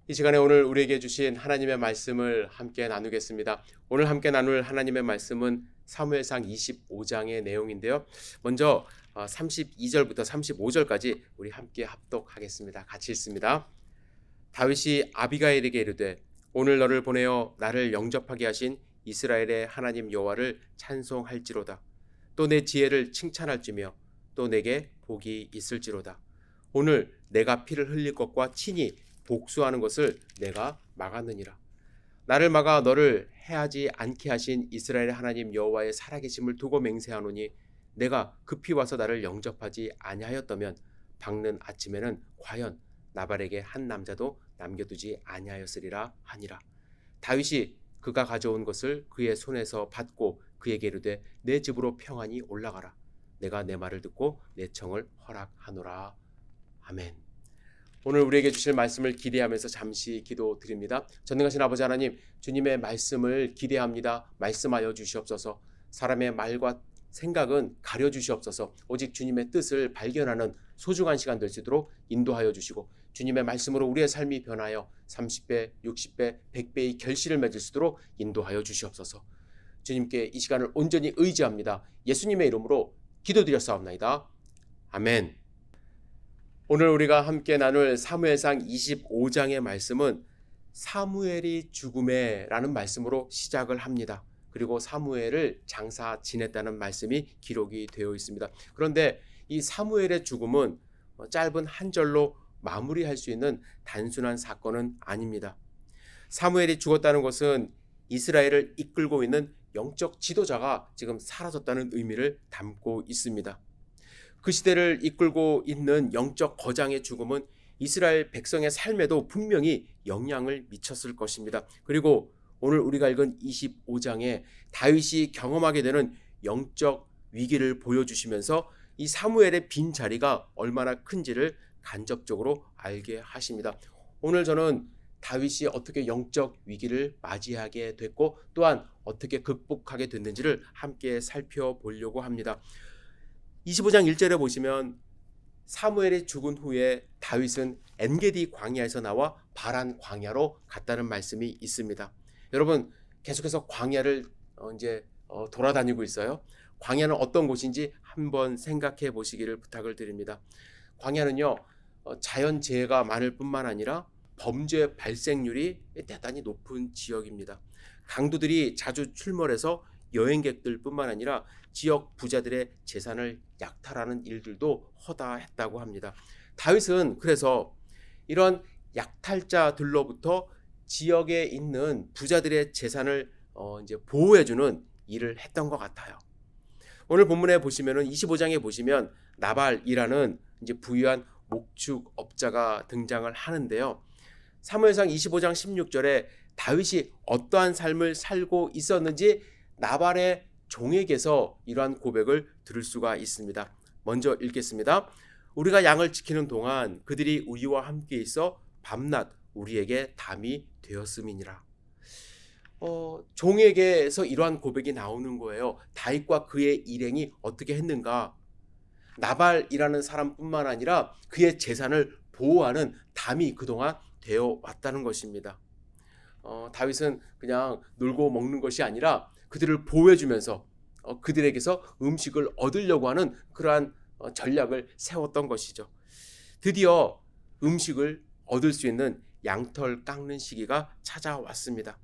이 시간에 오늘 우리에게 주신 하나님의 말씀을 함께 나누겠습니다. 오늘 함께 나눌 하나님의 말씀은 사무엘상 25장의 내용인데요. 먼저 32절부터 35절까지 우리 함께 합독하겠습니다. 같이 읽습니다. 다윗이 아비가일에게 이르되 오늘 너를 보내어 나를 영접하게 하신 이스라엘의 하나님 여호와를 찬송할지로다. 또 내 지혜를 칭찬할지며 또 내게 복이 있을지로다. 오늘 내가 피를 흘릴 것과 친히 복수하는 것을 내가 막았느니라. 나를 막아 너를 해하지 않게 하신 이스라엘의 하나님 여호와의 살아계심을 두고 맹세하노니 내가 급히 와서 나를 영접하지 아니하였다면 밝는 아침에는 과연 나발에게 한 남자도 남겨두지 아니하였으리라 하니라. 다윗이 그가 가져온 것을 그의 손에서 받고 그에게 이르되 내 집으로 평안히 올라가라. 내가 내 말을 듣고 내 청을 허락하노라. 아멘. 오늘 우리에게 주실 말씀을 기대하면서 잠시 기도드립니다. 전능하신 아버지 하나님, 주님의 말씀을 기대합니다. 말씀하여 주시옵소서. 사람의 말과 생각은 가려 주시옵소서. 오직 주님의 뜻을 발견하는 소중한 시간 될 수 있도록 인도하여 주시고 주님의 말씀으로 우리의 삶이 변하여 30배, 60배, 100배의 결실을 맺을 수 있도록 인도하여 주시옵소서. 주님께 이 시간을 온전히 의지합니다. 예수님의 이름으로 기도드렸사옵나이다. 아멘. 오늘 우리가 함께 나눌 사무엘상 25장의 말씀은 사무엘이 죽음에 라는 말씀으로 시작을 합니다. 그리고 사무엘을 장사 지냈다는 말씀이 기록이 되어 있습니다. 그런데 이 사무엘의 죽음은 짧은 한 절로 마무리할 수 있는 단순한 사건은 아닙니다. 사무엘이 죽었다는 것은 이스라엘을 이끌고 있는 영적 지도자가 지금 사라졌다는 의미를 담고 있습니다. 그 시대를 이끌고 있는 영적 거장의 죽음은 이스라엘 백성의 삶에도 분명히 영향을 미쳤을 것입니다. 그리고 오늘 우리가 읽은 25장에 다윗이 경험하게 되는 영적 위기를 보여주시면서 이 사무엘의 빈자리가 얼마나 큰지를 간접적으로 알게 하십니다. 오늘 저는 다윗이 어떻게 영적 위기를 맞이하게 됐고 또한 어떻게 극복하게 됐는지를 함께 살펴보려고 합니다. 25장 1절에 보시면 사무엘이 죽은 후에 다윗은 엔게디 광야에서 나와 바란 광야로 갔다는 말씀이 있습니다. 여러분 계속해서 광야를 돌아다니고 있어요. 광야는 어떤 곳인지 한번 생각해 보시기를 부탁을 드립니다. 광야는요 자연재해가 많을 뿐만 아니라 범죄 발생률이 대단히 높은 지역입니다. 강도들이 자주 출몰해서 여행객들 뿐만 아니라 지역 부자들의 재산을 약탈하는 일들도 허다했다고 합니다. 다윗은 그래서 이런 약탈자들로부터 지역에 있는 부자들의 재산을 보호해주는 일을 했던 것 같아요. 오늘 본문에 보시면은 25장에 보시면 나발이라는 부유한 목축업자가 등장을 하는데요. 사무엘상 25장 16절에 다윗이 어떠한 삶을 살고 있었는지 나발의 종에게서 이러한 고백을 들을 수가 있습니다. 먼저 읽겠습니다. 우리가 양을 지키는 동안 그들이 우리와 함께 있어 밤낮 우리에게 담이 되었음이니라. 종에게서 이러한 고백이 나오는 거예요. 다윗과 그의 일행이 어떻게 했는가? 나발이라는 사람뿐만 아니라 그의 재산을 보호하는 담이 그동안 되어 왔다는 것입니다. 다윗은 그냥 놀고 먹는 것이 아니라 그들을 보호해주면서 그들에게서 음식을 얻으려고 하는 그러한 전략을 세웠던 것이죠. 드디어 음식을 얻을 수 있는 양털 깎는 시기가 찾아왔습니다.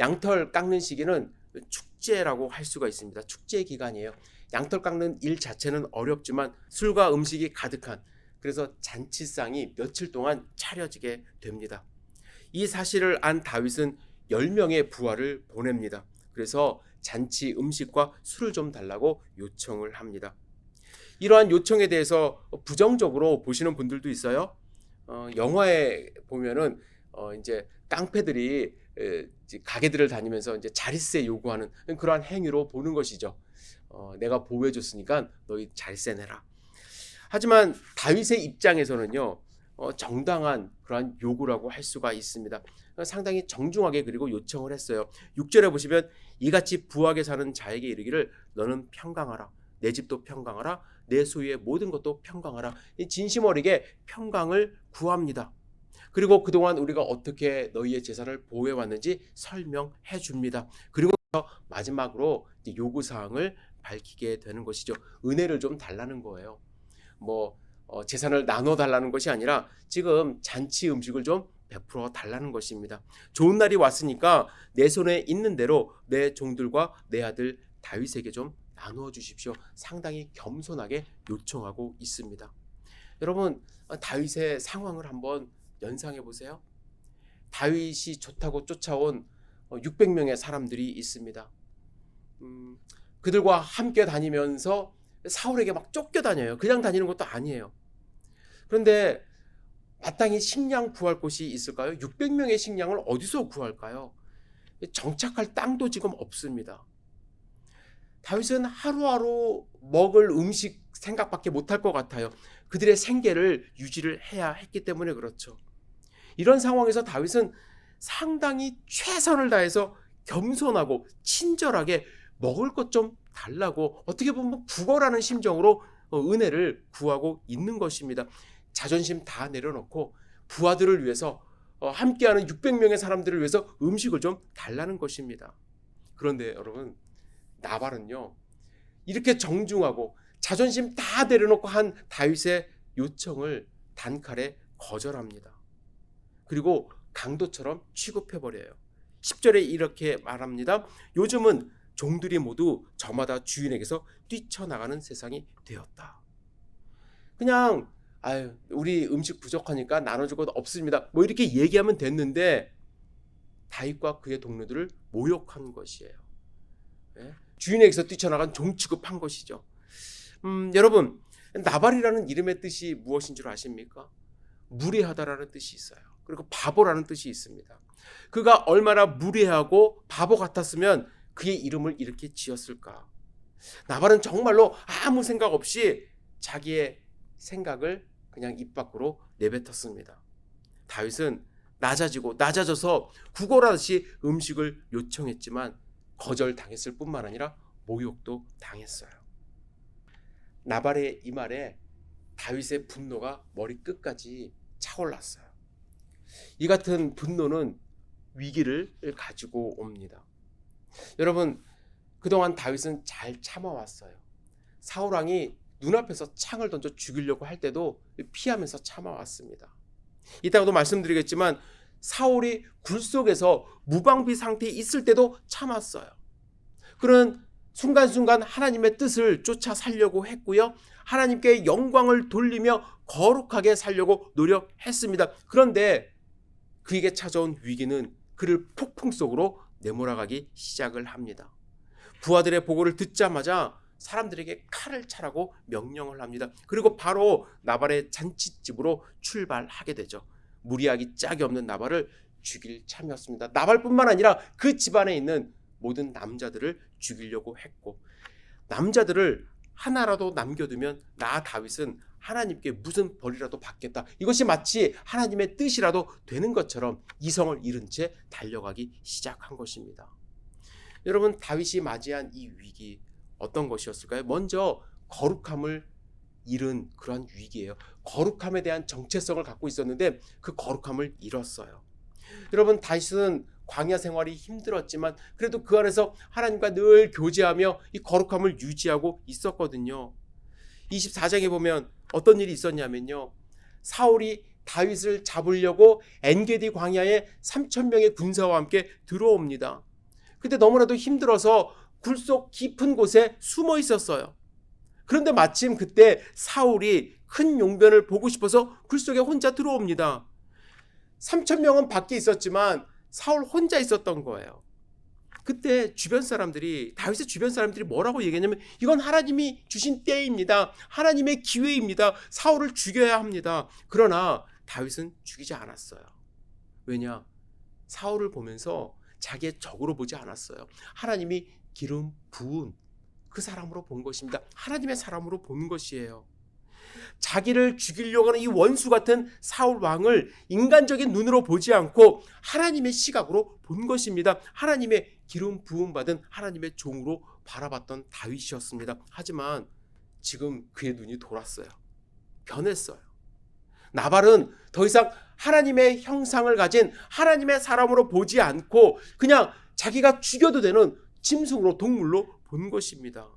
양털 깎는 시기는 축제라고 할 수가 있습니다. 축제 기간이에요. 양털 깎는 일 자체는 어렵지만 술과 음식이 가득한 그래서 잔치상이 며칠 동안 차려지게 됩니다. 이 사실을 안 다윗은 10명의 부하를 보냅니다. 그래서 잔치 음식과 술을 좀 달라고 요청을 합니다. 이러한 요청에 대해서 부정적으로 보시는 분들도 있어요. 영화에 보면은 깡패들이 가게들을 다니면서 자릿세 요구하는 그러한 행위로 보는 것이죠. 내가 보호해줬으니까 너희 자릿세 내라. 하지만 다윗의 입장에서는요, 정당한 그러한 요구라고 할 수가 있습니다. 상당히 정중하게 그리고 요청을 했어요. 6절에 보시면 이같이 부하게 사는 자에게 이르기를 너는 평강하라. 내 집도 평강하라. 내 소유의 모든 것도 평강하라. 진심 어리게 평강을 구합니다. 그리고 그동안 우리가 어떻게 너희의 재산을 보호해 왔는지 설명해 줍니다. 그리고 마지막으로 요구 사항을 밝히게 되는 것이죠. 은혜를 좀 달라는 거예요. 재산을 나눠 달라는 것이 아니라 지금 잔치 음식을 좀 베풀어 달라는 것입니다. 좋은 날이 왔으니까 내 손에 있는 대로 내 종들과 내 아들 다윗에게 좀 나누어 주십시오. 상당히 겸손하게 요청하고 있습니다. 여러분, 다윗의 상황을 한번 연상해 보세요. 다윗이 좋다고 쫓아온 600명의 사람들이 있습니다. 그들과 함께 다니면서 사울에게 막 쫓겨다녀요. 그냥 다니는 것도 아니에요. 그런데 마땅히 식량 구할 곳이 있을까요? 600명의 식량을 어디서 구할까요? 정착할 땅도 지금 없습니다. 다윗은 하루하루 먹을 음식 생각밖에 못할 것 같아요. 그들의 생계를 유지를 해야 했기 때문에 그렇죠. 이런 상황에서 다윗은 상당히 최선을 다해서 겸손하고 친절하게 먹을 것 좀 달라고, 어떻게 보면 구걸하는 심정으로 은혜를 구하고 있는 것입니다. 자존심 다 내려놓고 부하들을 위해서, 함께하는 600명의 사람들을 위해서 음식을 좀 달라는 것입니다. 그런데 여러분, 나발은요, 이렇게 정중하고 자존심 다 내려놓고 한 다윗의 요청을 단칼에 거절합니다. 그리고 강도처럼 취급해버려요. 10절에 이렇게 말합니다. 요즘은 종들이 모두 저마다 주인에게서 뛰쳐나가는 세상이 되었다. 그냥 우리 음식 부족하니까 나눠줄 것 없습니다, 이렇게 얘기하면 됐는데 다윗과 그의 동료들을 모욕한 것이에요. 주인에게서 뛰쳐나간 종 취급한 것이죠. 여러분, 나발이라는 이름의 뜻이 무엇인 줄 아십니까? 무례하다라는 뜻이 있어요. 그리고 바보라는 뜻이 있습니다. 그가 얼마나 무례하고 바보 같았으면 그의 이름을 이렇게 지었을까? 나발은 정말로 아무 생각 없이 자기의 생각을 그냥 입 밖으로 내뱉었습니다. 다윗은 낮아져서 구걸하듯이 음식을 요청했지만 거절당했을 뿐만 아니라 모욕도 당했어요. 나발의 이 말에 다윗의 분노가 머리 끝까지 차올랐어요. 이 같은 분노는 위기를 가지고 옵니다. 여러분, 그동안 다윗은 잘 참아왔어요. 사울 왕이 눈앞에서 창을 던져 죽이려고 할 때도 피하면서 참아왔습니다. 이따가도 말씀드리겠지만 사울이 굴 속에서 무방비 상태에 있을 때도 참았어요. 그런 순간순간 하나님의 뜻을 쫓아 살려고 했고요. 하나님께 영광을 돌리며 거룩하게 살려고 노력했습니다. 그런데 그에게 찾아온 위기는 그를 폭풍 속으로 내몰아가기 시작을 합니다. 부하들의 보고를 듣자마자 사람들에게 칼을 차라고 명령을 합니다. 그리고 바로 나발의 잔치집으로 출발하게 되죠. 무리하기 짝이 없는 나발을 죽일 참이었습니다. 나발뿐만 아니라 그 집안에 있는 모든 남자들을 죽이려고 했고, 남자들을 하나라도 남겨두면 나 다윗은 하나님께 무슨 벌이라도 받겠다, 이것이 마치 하나님의 뜻이라도 되는 것처럼 이성을 잃은 채 달려가기 시작한 것입니다. 여러분, 다윗이 맞이한 이 위기 어떤 것이었을까요? 먼저 거룩함을 잃은 그러한 위기예요. 거룩함에 대한 정체성을 갖고 있었는데 그 거룩함을 잃었어요. 여러분, 다윗은 광야 생활이 힘들었지만 그래도 그 안에서 하나님과 늘 교제하며 이 거룩함을 유지하고 있었거든요. 24장에 보면 어떤 일이 있었냐면요, 사울이 다윗을 잡으려고 엔게디 광야에 3,000명의 군사와 함께 들어옵니다. 그때 너무나도 힘들어서 굴속 깊은 곳에 숨어 있었어요. 그런데 마침 그때 사울이 큰 용변을 보고 싶어서 굴속에 혼자 들어옵니다. 3,000명은 밖에 있었지만 사울 혼자 있었던 거예요. 그때 다윗의 주변 사람들이 뭐라고 얘기했냐면, 이건 하나님이 주신 때입니다. 하나님의 기회입니다. 사울을 죽여야 합니다. 그러나 다윗은 죽이지 않았어요. 왜냐? 사울을 보면서 자기의 적으로 보지 않았어요. 하나님이 기름 부은 그 사람으로 본 것입니다. 하나님의 사람으로 본 것이에요. 자기를 죽이려고 하는 이 원수 같은 사울 왕을 인간적인 눈으로 보지 않고 하나님의 시각으로 본 것입니다. 하나님의 기름 부음 받은 하나님의 종으로 바라봤던 다윗이었습니다. 하지만 지금 그의 눈이 돌았어요. 변했어요. 나발은 더 이상 하나님의 형상을 가진 하나님의 사람으로 보지 않고 그냥 자기가 죽여도 되는 짐승으로, 동물로 본 것입니다.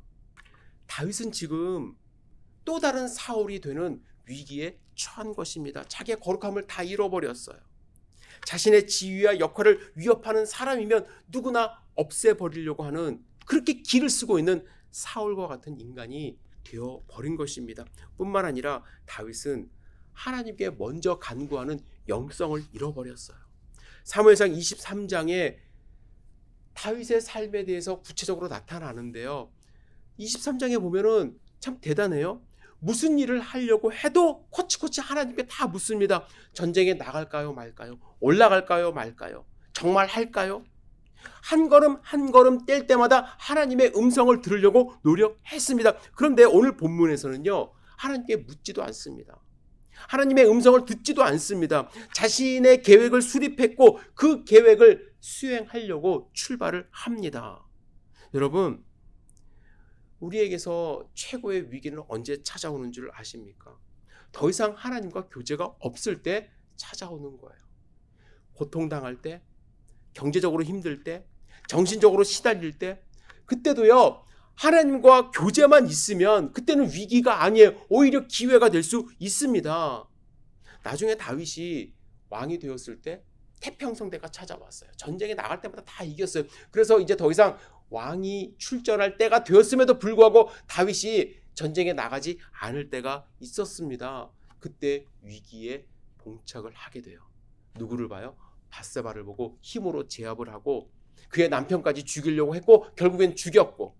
다윗은 지금 또 다른 사울이 되는 위기에 처한 것입니다. 자기의 거룩함을 다 잃어버렸어요. 자신의 지위와 역할을 위협하는 사람이면 누구나 없애버리려고 하는, 그렇게 기를 쓰고 있는 사울과 같은 인간이 되어버린 것입니다. 뿐만 아니라 다윗은 하나님께 먼저 간구하는 영성을 잃어버렸어요. 사무엘상 23장에 다윗의 삶에 대해서 구체적으로 나타나는데요. 23장에 보면은 참 대단해요. 무슨 일을 하려고 해도 코치코치 하나님께 다 묻습니다. 전쟁에 나갈까요 말까요? 올라갈까요 말까요? 정말 할까요? 한 걸음 한 걸음 뗄 때마다 하나님의 음성을 들으려고 노력했습니다. 그런데 오늘 본문에서는요, 하나님께 묻지도 않습니다. 하나님의 음성을 듣지도 않습니다. 자신의 계획을 수립했고 그 계획을 수행하려고 출발을 합니다. 여러분, 우리에게서 최고의 위기는 언제 찾아오는 줄 아십니까? 더 이상 하나님과 교제가 없을 때 찾아오는 거예요. 고통당할 때, 경제적으로 힘들 때, 정신적으로 시달릴 때, 그때도요, 하나님과 교제만 있으면 그때는 위기가 아니에요. 오히려 기회가 될 수 있습니다. 나중에 다윗이 왕이 되었을 때 태평성대가 찾아왔어요. 전쟁에 나갈 때마다 다 이겼어요. 그래서 이제 더 이상 왕이 출전할 때가 되었음에도 불구하고 다윗이 전쟁에 나가지 않을 때가 있었습니다. 그때 위기에 봉착을 하게 돼요. 누구를 봐요? 밧세바를 보고 힘으로 제압을 하고 그의 남편까지 죽이려고 했고 결국엔 죽였고,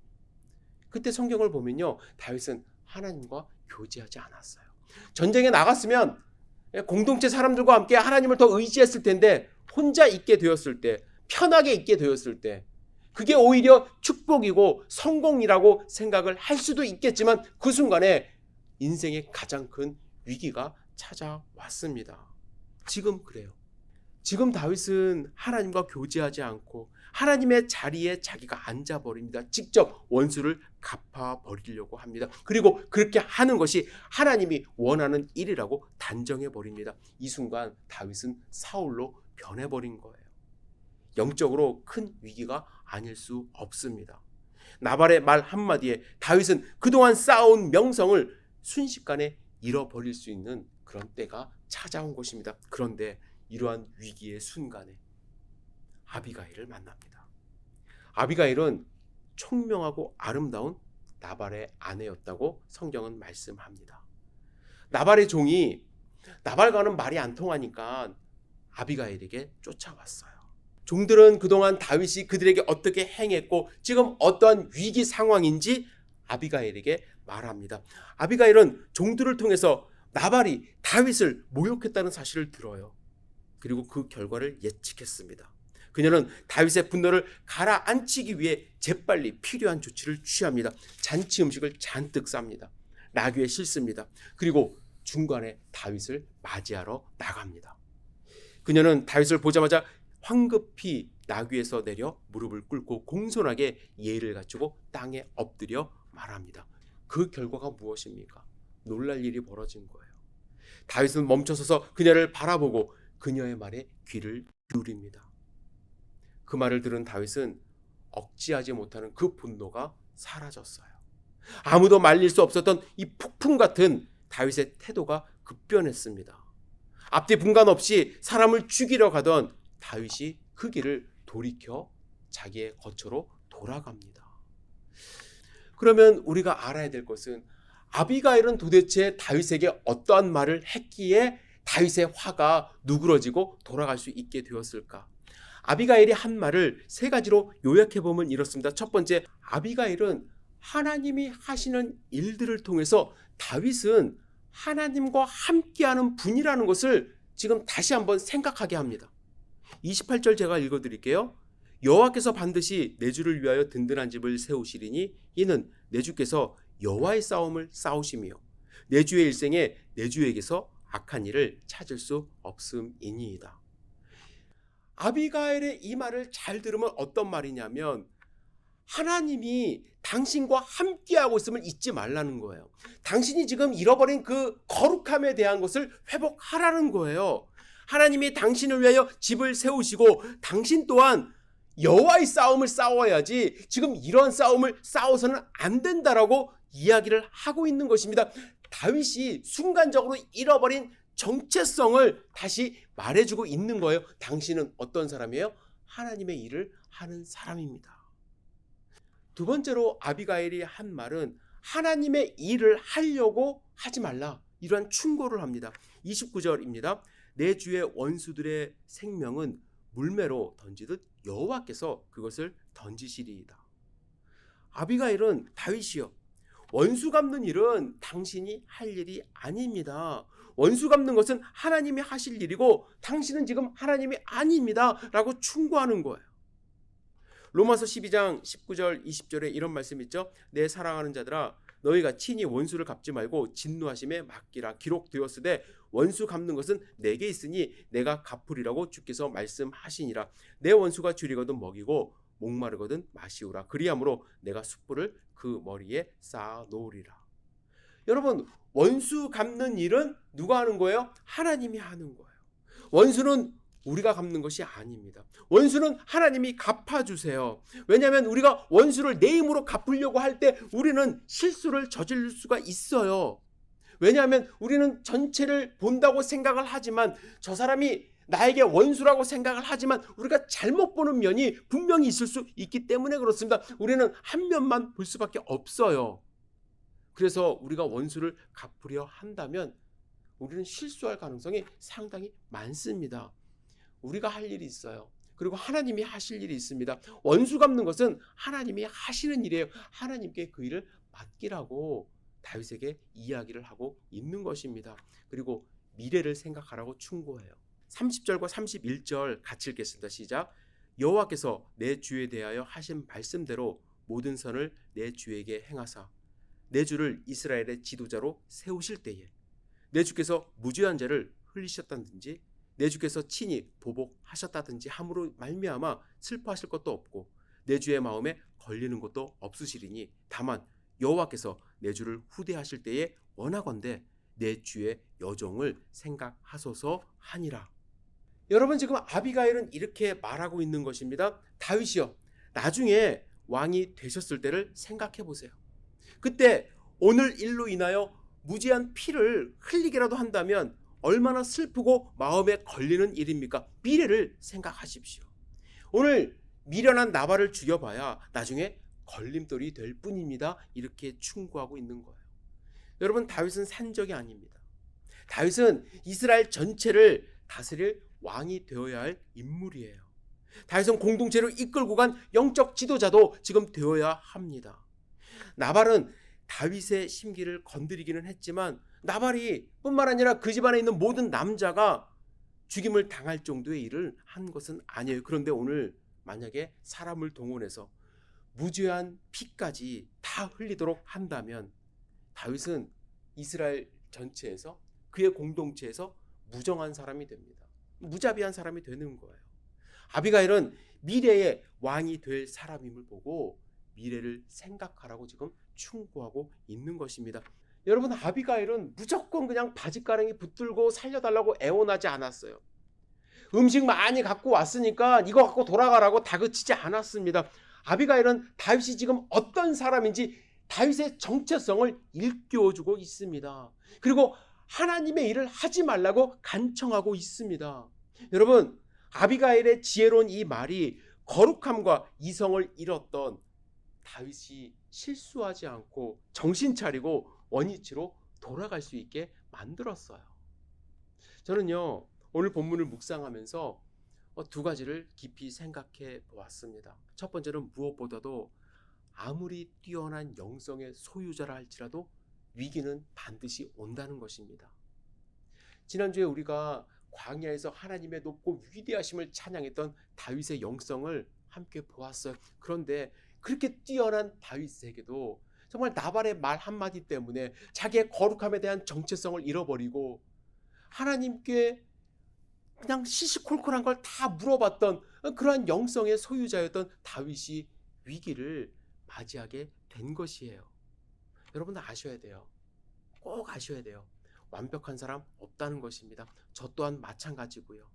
그때 성경을 보면요, 다윗은 하나님과 교제하지 않았어요. 전쟁에 나갔으면 공동체 사람들과 함께 하나님을 더 의지했을 텐데 혼자 있게 되었을 때, 편하게 있게 되었을 때 그게 오히려 축복이고 성공이라고 생각을 할 수도 있겠지만 그 순간에 인생의 가장 큰 위기가 찾아왔습니다. 지금 그래요. 지금 다윗은 하나님과 교제하지 않고 하나님의 자리에 자기가 앉아버립니다. 직접 원수를 갚아버리려고 합니다. 그리고 그렇게 하는 것이 하나님이 원하는 일이라고 단정해버립니다. 이 순간 다윗은 사울로 변해버린 거예요. 영적으로 큰 위기가 아닐 수 없습니다. 나발의 말 한마디에 다윗은 그동안 쌓아온 명성을 순식간에 잃어버릴 수 있는 그런 때가 찾아온 것입니다. 그런데 이러한 위기의 순간에 아비가일을 만납니다. 아비가일은 총명하고 아름다운 나발의 아내였다고 성경은 말씀합니다. 나발의 종이 나발과는 말이 안 통하니까 아비가일에게 쫓아왔어요. 종들은 그동안 다윗이 그들에게 어떻게 행했고 지금 어떠한 위기 상황인지 아비가일에게 말합니다. 아비가일은 종들을 통해서 나발이 다윗을 모욕했다는 사실을 들어요. 그리고 그 결과를 예측했습니다. 그녀는 다윗의 분노를 가라앉히기 위해 재빨리 필요한 조치를 취합니다. 잔치 음식을 잔뜩 쌉니다. 나귀에 싣습니다. 그리고 중간에 다윗을 맞이하러 나갑니다. 그녀는 다윗을 보자마자 황급히 나귀에서 내려 무릎을 꿇고 공손하게 예의를 갖추고 땅에 엎드려 말합니다. 그 결과가 무엇입니까? 놀랄 일이 벌어진 거예요. 다윗은 멈춰서서 그녀를 바라보고 그녀의 말에 귀를 기울입니다. 그 말을 들은 다윗은 억제하지 못하는 그 분노가 사라졌어요. 아무도 말릴 수 없었던 이 폭풍 같은 다윗의 태도가 급변했습니다. 앞뒤 분간 없이 사람을 죽이려 가던 다윗이 그 길을 돌이켜 자기의 거처로 돌아갑니다. 그러면 우리가 알아야 될 것은 아비가일은 도대체 다윗에게 어떠한 말을 했기에 다윗의 화가 누그러지고 돌아갈 수 있게 되었을까? 아비가일이 한 말을 세 가지로 요약해보면 이렇습니다. 첫 번째, 아비가일은 하나님이 하시는 일들을 통해서 다윗은 하나님과 함께하는 분이라는 것을 지금 다시 한번 생각하게 합니다. 28절 제가 읽어드릴게요. 여호와께서 반드시 내 주를 위하여 든든한 집을 세우시리니 이는 내 주께서 여호와의 싸움을 싸우시며 내 주의 일생에 내 주에게서 악한 일을 찾을 수 없음이니이다. 아비가일의 이 말을 잘 들으면 어떤 말이냐면 하나님이 당신과 함께하고 있음을 잊지 말라는 거예요. 당신이 지금 잃어버린 그 거룩함에 대한 것을 회복하라는 거예요. 하나님이 당신을 위하여 집을 세우시고 당신 또한 여호와의 싸움을 싸워야지 지금 이런 싸움을 싸워서는 안 된다라고 이야기를 하고 있는 것입니다. 다윗이 순간적으로 잃어버린 정체성을 다시 말해주고 있는 거예요. 당신은 어떤 사람이에요? 하나님의 일을 하는 사람입니다. 두 번째로 아비가일이 한 말은 하나님의 일을 하려고 하지 말라, 이러한 충고를 합니다. 29절입니다. 내 주의 원수들의 생명은 물매로 던지듯 여호와께서 그것을 던지시리이다. 아비가일은 다윗이요, 원수 갚는 일은 당신이 할 일이 아닙니다. 원수 갚는 것은 하나님이 하실 일이고 당신은 지금 하나님이 아닙니다 라고 충고하는 거예요. 로마서 12장 19절 20절에 이런 말씀 있죠. 내 사랑하는 자들아, 너희가 친히 원수를 갚지 말고 진노하심에 맡기라. 기록되었으되 원수 갚는 것은 내게 있으니 내가 갚으리라고 주께서 말씀하시니라. 내 원수가 줄이거든 먹이고 목마르거든 마시우라. 그리함으로 내가 숯불을 그 머리에 쌓아 놓으리라. 여러분, 원수 갚는 일은 누가 하는 거예요? 하나님이 하는 거예요. 원수는 우리가 갚는 것이 아닙니다. 원수는 하나님이 갚아주세요. 왜냐하면 우리가 원수를 내 힘으로 갚으려고 할 때 우리는 실수를 저질 수가 있어요. 왜냐하면 우리는 전체를 본다고 생각을 하지만, 저 사람이 나에게 원수라고 생각을 하지만 우리가 잘못 보는 면이 분명히 있을 수 있기 때문에 그렇습니다. 우리는 한 면만 볼 수밖에 없어요. 그래서 우리가 원수를 갚으려 한다면 우리는 실수할 가능성이 상당히 많습니다. 우리가 할 일이 있어요. 그리고 하나님이 하실 일이 있습니다. 원수 갚는 것은 하나님이 하시는 일이에요. 하나님께 그 일을 맡기라고 다윗에게 이야기를 하고 있는 것입니다. 그리고 미래를 생각하라고 충고해요. 30절과 31절 같이 읽겠습니다. 시작. 여호와께서 내 주에 대하여 하신 말씀대로 모든 선을 내 주에게 행하사 내 주를 이스라엘의 지도자로 세우실 때에 내 주께서 무죄한 자를 흘리셨다든지 내 주께서 친히 보복하셨다든지 함으로 말미암아 슬퍼하실 것도 없고 내 주의 마음에 걸리는 것도 없으시리니 다만 여호와께서 내 주를 후대하실 때에 원하건대 내 주의 여종을 생각하소서 하니라. 여러분, 지금 아비가일은 이렇게 말하고 있는 것입니다. 다윗이요, 나중에 왕이 되셨을 때를 생각해 보세요. 그때 오늘 일로 인하여 무지한 피를 흘리기라도 한다면 얼마나 슬프고 마음에 걸리는 일입니까? 미래를 생각하십시오. 오늘 미련한 나발을 죽여봐야 나중에 걸림돌이 될 뿐입니다. 이렇게 충고하고 있는 거예요. 여러분, 다윗은 산적이 아닙니다. 다윗은 이스라엘 전체를 다스릴 왕이 되어야 할 인물이에요. 다윗은 공동체를 이끌고 간 영적 지도자도 지금 되어야 합니다. 나발은 다윗의 심기를 건드리기는 했지만 나발이 뿐만 아니라 그 집안에 있는 모든 남자가 죽임을 당할 정도의 일을 한 것은 아니에요. 그런데 오늘 만약에 사람을 동원해서 무죄한 피까지 다 흘리도록 한다면 다윗은 이스라엘 전체에서, 그의 공동체에서 무정한 사람이 됩니다. 무자비한 사람이 되는 거예요. 아비가일은 미래의 왕이 될 사람임을 보고 미래를 생각하라고 지금 충고하고 있는 것입니다. 여러분, 아비가일은 무조건 그냥 바짓가랑이 붙들고 살려달라고 애원하지 않았어요. 음식 많이 갖고 왔으니까 이거 갖고 돌아가라고 다그치지 않았습니다. 아비가일은 다윗이 지금 어떤 사람인지 다윗의 정체성을 일깨워주고 있습니다. 그리고 하나님의 일을 하지 말라고 간청하고 있습니다. 여러분, 아비가일의 지혜로운 이 말이 거룩함과 이성을 잃었던 다윗이 실수하지 않고 정신 차리고 원위치로 돌아갈 수 있게 만들었어요. 저는요, 오늘 본문을 묵상하면서 두 가지를 깊이 생각해 보았습니다. 첫 번째는 무엇보다도 아무리 뛰어난 영성의 소유자라 할지라도 위기는 반드시 온다는 것입니다. 지난주에 우리가 광야에서 하나님의 높고 위대하심을 찬양했던 다윗의 영성을 함께 보았어요. 그런데 그렇게 뛰어난 다윗에게도 정말 나발의 말 한마디 때문에 자기의 거룩함에 대한 정체성을 잃어버리고 하나님께 그냥 시시콜콜한 걸 다 물어봤던 그러한 영성의 소유자였던 다윗이 위기를 맞이하게 된 것이에요. 여러분 아셔야 돼요. 꼭 아셔야 돼요. 완벽한 사람 없다는 것입니다. 저 또한 마찬가지고요.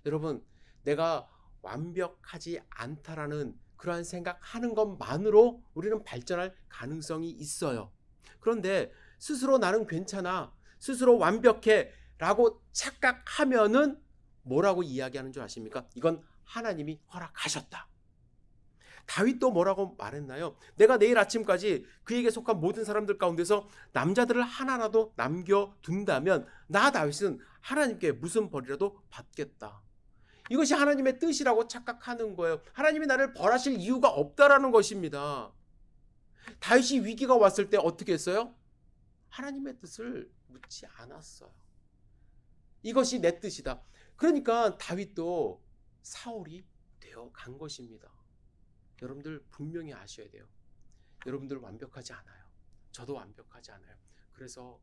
여러분, 내가 완벽하지 않다라는 그러한 생각하는 것만으로 우리는 발전할 가능성이 있어요. 그런데 스스로 나는 괜찮아, 스스로 완벽해 라고 착각하면은 뭐라고 이야기하는 줄 아십니까? 이건 하나님이 허락하셨다. 다윗도 뭐라고 말했나요? 내가 내일 아침까지 그에게 속한 모든 사람들 가운데서 남자들을 하나라도 남겨둔다면 나 다윗은 하나님께 무슨 벌이라도 받겠다. 이것이 하나님의 뜻이라고 착각하는 거예요. 하나님이 나를 벌하실 이유가 없다라는 것입니다. 다윗이 위기가 왔을 때 어떻게 했어요? 하나님의 뜻을 묻지 않았어요. 이것이 내 뜻이다. 그러니까 다윗도 사울이 되어 간 것입니다. 여러분들 분명히 아셔야 돼요. 여러분들 완벽하지 않아요. 저도 완벽하지 않아요. 그래서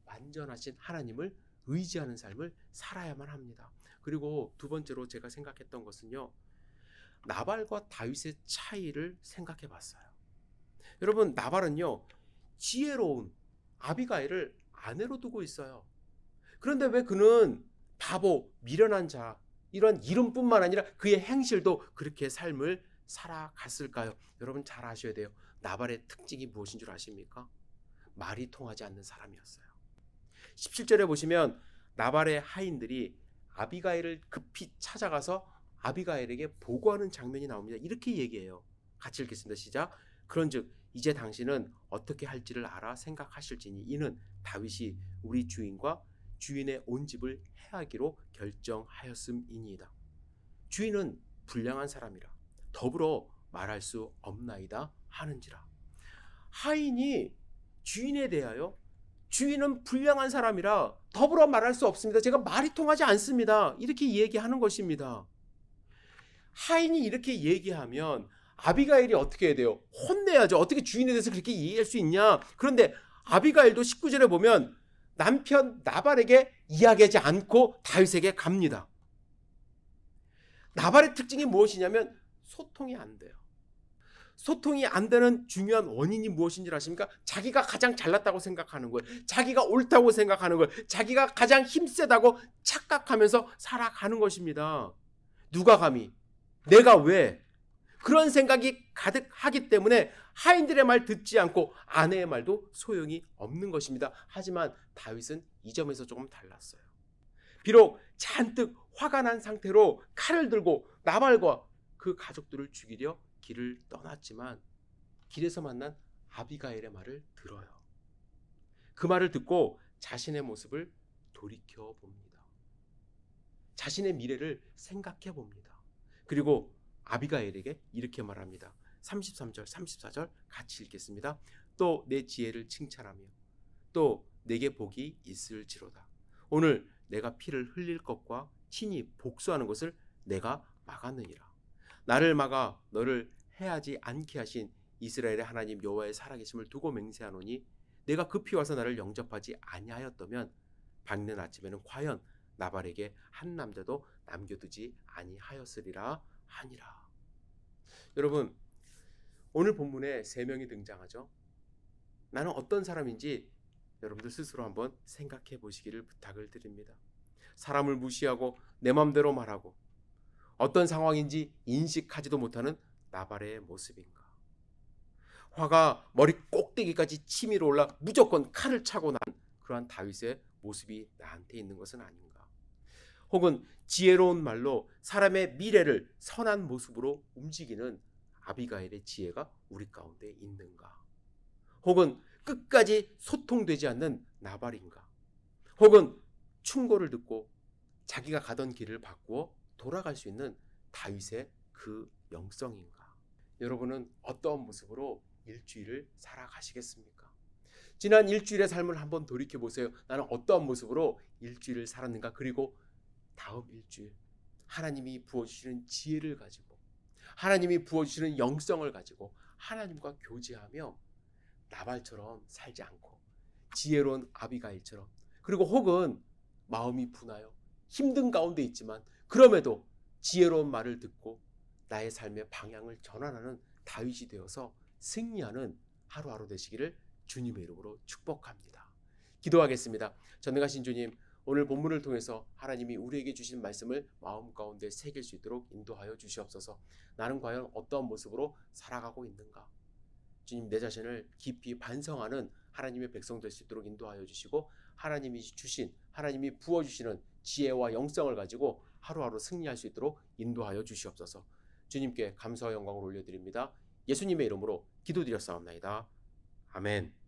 완전하신 하나님을 의지하는 삶을 살아야만 합니다. 그리고 두 번째로 제가 생각했던 것은요, 나발과 다윗의 차이를 생각해 봤어요. 여러분, 나발은요, 지혜로운 아비가일을 아내로 두고 있어요. 그런데 왜 그는 바보, 미련한 자, 이런 이름뿐만 아니라 그의 행실도 그렇게 삶을 살아갔을까요? 여러분 잘 아셔야 돼요. 나발의 특징이 무엇인 줄 아십니까? 말이 통하지 않는 사람이었어요. 17절에 보시면 나발의 하인들이 아비가일을 급히 찾아가서 아비가일에게 보고하는 장면이 나옵니다. 이렇게 얘기해요. 같이 읽겠습니다. 시작. 그런즉 이제 당신은 어떻게 할지를 알아 생각하실지니 이는 다윗이 우리 주인과 주인의 온 집을 해하기로 결정하였음이니이다. 주인은 불량한 사람이라 더불어 말할 수 없나이다 하는지라. 하인이 주인에 대하여 주인은 불량한 사람이라 더불어 말할 수 없습니다. 제가 말이 통하지 않습니다. 이렇게 얘기하는 것입니다. 하인이 이렇게 얘기하면 아비가일이 어떻게 해야 돼요? 혼내야죠. 어떻게 주인에 대해서 그렇게 이해할 수 있냐? 그런데 아비가일도 19절에 보면 남편 나발에게 이야기하지 않고 다윗에게 갑니다. 나발의 특징이 무엇이냐면 소통이 안 돼요. 소통이 안 되는 중요한 원인이 무엇인지 아십니까? 자기가 가장 잘났다고 생각하는 거예요. 자기가 옳다고 생각하는 거예요. 자기가 가장 힘세다고 착각하면서 살아가는 것입니다. 누가 감히? 내가 왜? 그런 생각이 가득하기 때문에 하인들의 말 듣지 않고 아내의 말도 소용이 없는 것입니다. 하지만 다윗은 이 점에서 조금 달랐어요. 비록 잔뜩 화가 난 상태로 칼을 들고 나발과 그 가족들을 죽이려 길을 떠났지만 길에서 만난 아비가일의 말을 들어요. 그 말을 듣고 자신의 모습을 돌이켜 봅니다. 자신의 미래를 생각해 봅니다. 그리고 아비가일에게 이렇게 말합니다. 33절, 34절 같이 읽겠습니다. 또 내 지혜를 칭찬하며 또 내게 복이 있을지로다. 오늘 내가 피를 흘릴 것과 친히 복수하는 것을 내가 막았느니라. 나를 막아 너를 해하지 않게 하신 이스라엘의 하나님 여호와의 살아계심을 두고 맹세하노니 내가 급히 와서 나를 영접하지 아니하였다면 밝는 아침에는 과연 나발에게 한 남자도 남겨두지 아니하였으리라 하니라. 여러분, 오늘 본문에 세 명이 등장하죠. 나는 어떤 사람인지 여러분들 스스로 한번 생각해 보시기를 부탁을 드립니다. 사람을 무시하고 내 맘대로 말하고 어떤 상황인지 인식하지도 못하는 나발의 모습인가? 화가 머리 꼭대기까지 치밀어 올라 무조건 칼을 차고 난 그러한 다윗의 모습이 나한테 있는 것은 아닌가? 혹은 지혜로운 말로 사람의 미래를 선한 모습으로 움직이는 아비가일의 지혜가 우리 가운데 있는가? 혹은 끝까지 소통되지 않는 나발인가? 혹은 충고를 듣고 자기가 가던 길을 바꾸어 돌아갈 수 있는 다윗의 그 영성인가? 여러분은 어떤 모습으로 일주일을 살아가시겠습니까? 지난 일주일의 삶을 한번 돌이켜보세요. 나는 어떠한 모습으로 일주일을 살았는가? 그리고 다음 일주일 하나님이 부어주시는 지혜를 가지고 하나님이 부어주시는 영성을 가지고 하나님과 교제하며 나발처럼 살지 않고 지혜로운 아비가일처럼, 그리고 혹은 마음이 분하여 힘든 가운데 있지만 그럼에도 지혜로운 말을 듣고 나의 삶의 방향을 전환하는 다윗이 되어서 승리하는 하루하루 되시기를 주님의 이름으로 축복합니다. 기도하겠습니다. 전능하신 주님, 오늘 본문을 통해서 하나님이 우리에게 주신 말씀을 마음 가운데 새길 수 있도록 인도하여 주시옵소서. 나는 과연 어떠한 모습으로 살아가고 있는가? 주님, 내 자신을 깊이 반성하는 하나님의 백성 될 수 있도록 인도하여 주시고, 하나님이 부어주시는 지혜와 영성을 가지고 하루하루 승리할 수 있도록 인도하여 주시옵소서. 주님께 감사와 영광을 올려드립니다. 예수님의 이름으로 기도드렸사옵나이다. 아멘.